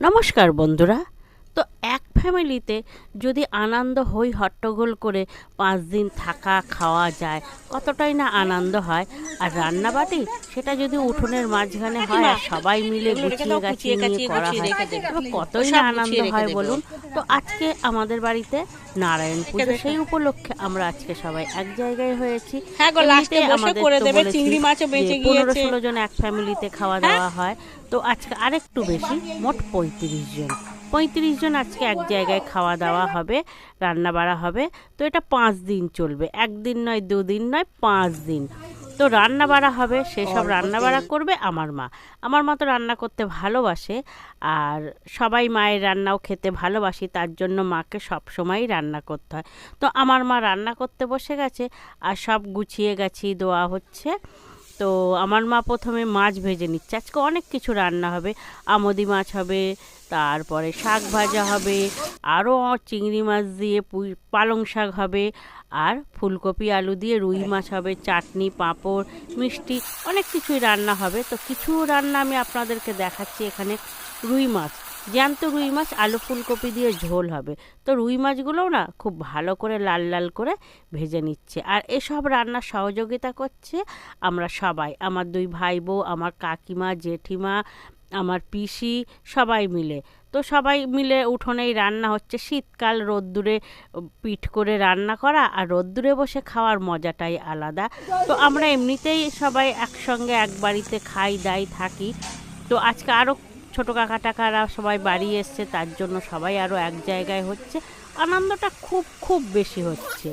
নমস্কার বন্ধুরা। তো এক ফ্যামিলিতে যদি আনন্দ হই হট্টগোল করে 5 দিন থাকা খাওয়া যায়, কতটাই না আনন্দ হয়। আর রান্নাবাটি সেটা যদি উঠোনের মাঝখানে হয় আর সবাই মিলে গুছিয়ে গাছিয়ে নিয়ে করা হয়, তো কতই না আনন্দ হয় বলুন। তো আজকে আমাদের বাড়িতে নারায়ণ পুজো, সেই উপলক্ষে আমরা আজকে সবাই এক জায়গায় হয়েছি। আমাদের 15-16 জন এক ফ্যামিলিতে খাওয়া দাওয়া হয়। তো আজকে আরেকটু বেশি, মোট 35 জন আজকে এক জায়গায় খাওয়া দাওয়া হবে, রান্না বাড়া হবে। তো এটা 5 দিন চলবে, একদিন নয়, 2 দিন নয়, 5 দিন। তো রান্না বাড়া হবে, সেসব রান্না বাড়া করবে আমার মা। আমার মা তো রান্না করতে ভালোবাসে, আর সবাই মায়ের রান্নাও খেতে ভালোবাসি, তার জন্য মাকে সবসময়ই রান্না করতে হয়। তো আমার মা রান্না করতে বসে গেছে, আর সব গুছিয়ে গাছিয়ে দেওয়া হচ্ছে। তো আমার মা প্রথমে মাছ ভেজে নিচ্ছে। আজকে অনেক কিছু রান্না হবে, আমোদি মাছ হবে, তারপরে শাক ভাজা হবে, আরও চিংড়ি মাছ দিয়ে পালং শাক হবে, আর ফুলকপি আলু দিয়ে রুই মাছ হবে, চাটনি, পাঁপড়, মিষ্টি, অনেক কিছুই রান্না হবে। তো কিছু রান্না আমি আপনাদেরকে দেখাচ্ছি। এখানে রুই মাছ, জ্যান্ত রুই মাছ, আলু ফুলকপি দিয়ে ঝোল হবে। তো রুই মাছগুলোও না খুব ভালো করে লাল লাল করে ভেজে নিচ্ছে। আর এসব রান্নার সহযোগিতা করছে আমরা সবাই, আমার 2 ভাই বউ, আমার কাকিমা, জেঠিমা, আমার পিসি, সবাই মিলে। তো সবাই মিলে উঠোনেই রান্না হচ্ছে। শীতকাল, রোদ্দুরে পিঠ করে রান্না করা আর রোদ্দুরে বসে খাওয়ার মজাটাই আলাদা। তো আমরা এমনিতেই সবাই একসঙ্গে এক বাড়িতে খাই দাই থাকি। তো আজকে আরও ছোটো কাকা টাকারা সবাই বাড়ি এসছে, তার জন্য সবাই আরও এক জায়গায় হচ্ছে, আনন্দটা খুব খুব বেশি হচ্ছে।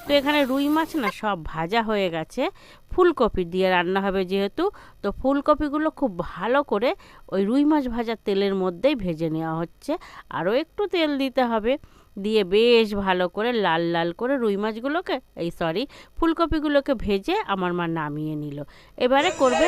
তো এখানে রুই মাছ না সব ভাজা হয়ে গেছে, ফুলকপি দিয়ে রান্না হবে যেহেতু। তো ফুলকপিগুলো খুব ভালো করে ওই রুই মাছ ভাজার তেলের মধ্যেই ভেজে নেওয়া হচ্ছে। আরও একটু তেল দিতে হবে, দিয়ে বেশ ভালো করে লাল লাল করে রুই মাছগুলোকে, ফুলকপিগুলোকে ভেজে আমার মা নামিয়ে নিল। এবারে করবে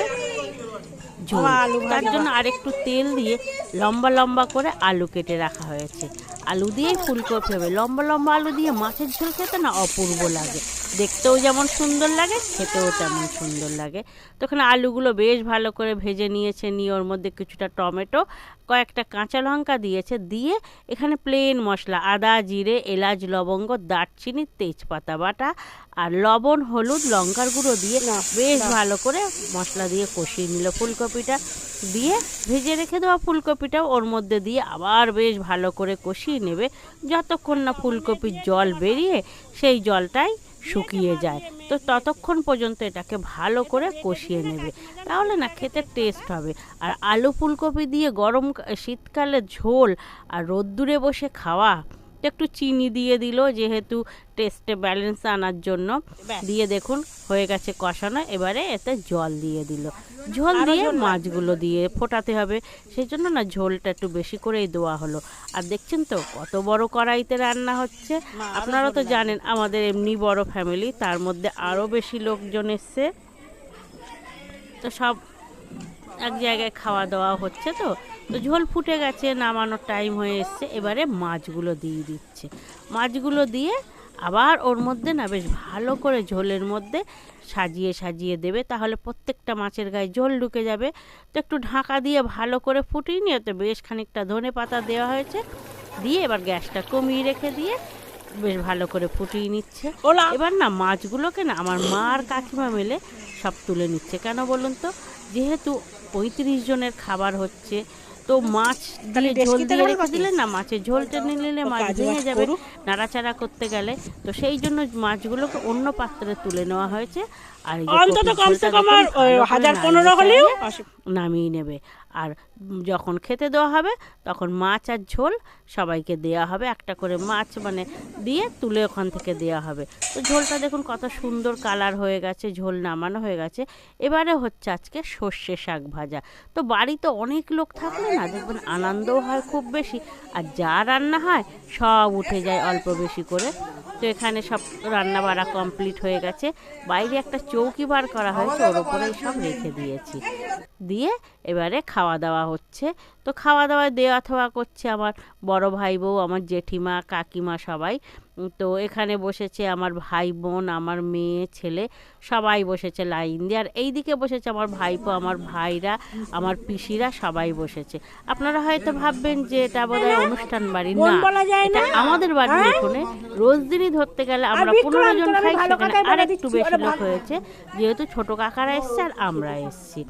ঝোল, তার জন্য আরেকটু তেল দিয়ে লম্বা লম্বা করে আলু কেটে রাখা হয়েছে। আলু দিয়েই ফুলকপি হবে। লম্বা লম্বা আলু দিয়ে মাছের ঝোল খেতে না অপূর্ব লাগে, দেখতেও যেমন সুন্দর লাগে, খেতেও তেমন সুন্দর লাগে। তো এখানে আলুগুলো বেশ ভালো করে ভেজে নিয়েছে, নিয়ে ওর মধ্যে কিছুটা টমেটো, কয়েকটা কাঁচা লঙ্কা দিয়েছে, দিয়ে এখানে প্লেন মশলা আদা, জিরে, এলাচ, লবঙ্গ, দারচিনি, তেজপাতা বাটা আর লবণ, হলুদ, লঙ্কার গুঁড়ো দিয়ে বেশ ভালো করে মশলা দিয়ে কষিয়ে নিল। ফুলকপিটা দিয়ে ভেজে রেখে দেওয়া ফুলকপিটাও ওর মধ্যে দিয়ে আবার বেশ ভালো করে কষিয়ে নেবে, যতক্ষণ না ফুলকপির জল বেরিয়ে সেই জলটাই শুকিয়ে যায়। তো ততক্ষণ পর্যন্ত এটাকে ভালো করে কষিয়ে নেবে, তাহলে না খেতে টেস্ট হবে। আর আলু ফুলকপি দিয়ে গরম শীতকালে ঝোল আর রোদ্দুরে বসে খাওয়া। একটু চিনি দিয়ে দিল যেহেতু টেস্টে ব্যালেন্স আনার জন্য, দিয়ে দেখুন হয়ে গেছে কষানো। এবারে এতে জল দিয়ে দিল, ঝোল দিয়ে মাছগুলো দিয়ে ফোটাতে হবে, সেই জন্য না ঝোলটা একটু বেশি করেই দেওয়া হলো। আর দেখছেন তো কত বড় কড়াইতে রান্না হচ্ছে। আপনারা তো জানেন আমাদের এমনি বড় ফ্যামিলি, তার মধ্যে আরও বেশি লোকজন এসছে। তো সব এক জায়গায় খাওয়া দাওয়া হচ্ছে। তো তো ঝোল ফুটে গেছে, নামানোর টাইম হয়ে এসছে। এবারে মাছগুলো দিয়ে দিচ্ছে, মাছগুলো দিয়ে আবার ওর মধ্যে না বেশ ভালো করে ঝোলের মধ্যে সাজিয়ে সাজিয়ে দেবে, তাহলে প্রত্যেকটা মাছের গায়ে ঝোল ঢুকে যাবে। তো একটু ঢাকা দিয়ে ভালো করে ফুটিয়ে নিয়ে তো বেশ খানিকটা ধনে পাতা দেওয়া হয়েছে, দিয়ে এবার গ্যাসটা কমিয়ে রেখে দিয়ে বেশ ভালো করে ফুটিয়ে নিচ্ছে। এবার না মাছগুলোকে না আমার মা আর কাকিমা মিলে সব তুলে নিচ্ছে। কেন বলুন তো, যেহেতু 35 জনের খাবার হচ্ছে, তো মাছ দিয়ে ঝোল দিয়ে রেখে দিলে না মাছের ঝোলটা নিলে মাছ ভেঙে যাবে নাড়াচাড়া করতে গেলে। তো সেই জন্য মাছগুলোকে অন্য পাত্রে তুলে নেওয়া হয়েছে। আর নামিয়ে নেবে। আর যখন খেতে দেওয়া হবে তখন মাছ আর ঝোল সবাইকে দেওয়া হবে, একটা করে মাছ মানে দিয়ে তুলে ওখান থেকে দেওয়া হবে। তো ঝোলটা দেখুন কত সুন্দর কালার হয়ে গেছে, ঝোল নামানো হয়ে গেছে। এবারে হচ্ছে আজকে সর্ষে শাক ভাজা। তো বাড়িতে অনেক লোক থাকলে না দেখবেন আনন্দও হয় খুব বেশি, আর যা রান্না হয় সব উঠে যায় অল্প বেশি করে। তো এখানে সব রান্না বাড়া কমপ্লিট হয়ে গেছে। বাইরে একটা চৌকি বার করা হয়েছে, ওর উপরেই সব রেখে দিয়েছি, দিয়ে এবারে খাওয়া দাওয়া হচ্ছে। তো খাওয়া দাওয়ায় দেওয়া থাওয়া করছে আমার বড় ভাই বউ, আমার জেঠিমা, কাকিমা সবাই। তো এখানে বসেছে আমার ভাই বোন, আমার মেয়ে ছেলে, সবাই বসেছে লাইন দিয়ে। আর এইদিকে বসেছে আমার ভাইপো, আমার ভাইরা, আমার পিসিরা সবাই বসেছে। আপনারা হয়তো ভাববেন যে এটা বোধহয় অনুষ্ঠান বাড়ি, না, এটা আমাদের বাড়ির উঠোনে। রোজ দিনই ধরতে গেলে আমরা 15 জন খাই, সেখানে আর একটু বেশি লোক হয়েছে, যেহেতু ছোট কাকারা এসছে আর আমরা এসছি,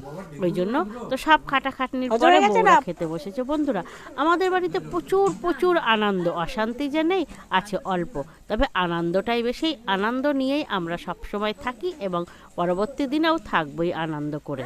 ওই জন্য তো সব খাটাখাটনির পরে বউরা খেতে বসেছে। বন্ধুরা, আমাদের বাড়িতে প্রচুর প্রচুর আনন্দ, অশান্তি যে নেই, আছে অল্প, তবে আনন্দটাই বেশি। আনন্দ নিয়েই আমরা সবসময় থাকি এবং পরবর্তী দিনেও থাকবই আনন্দ করে।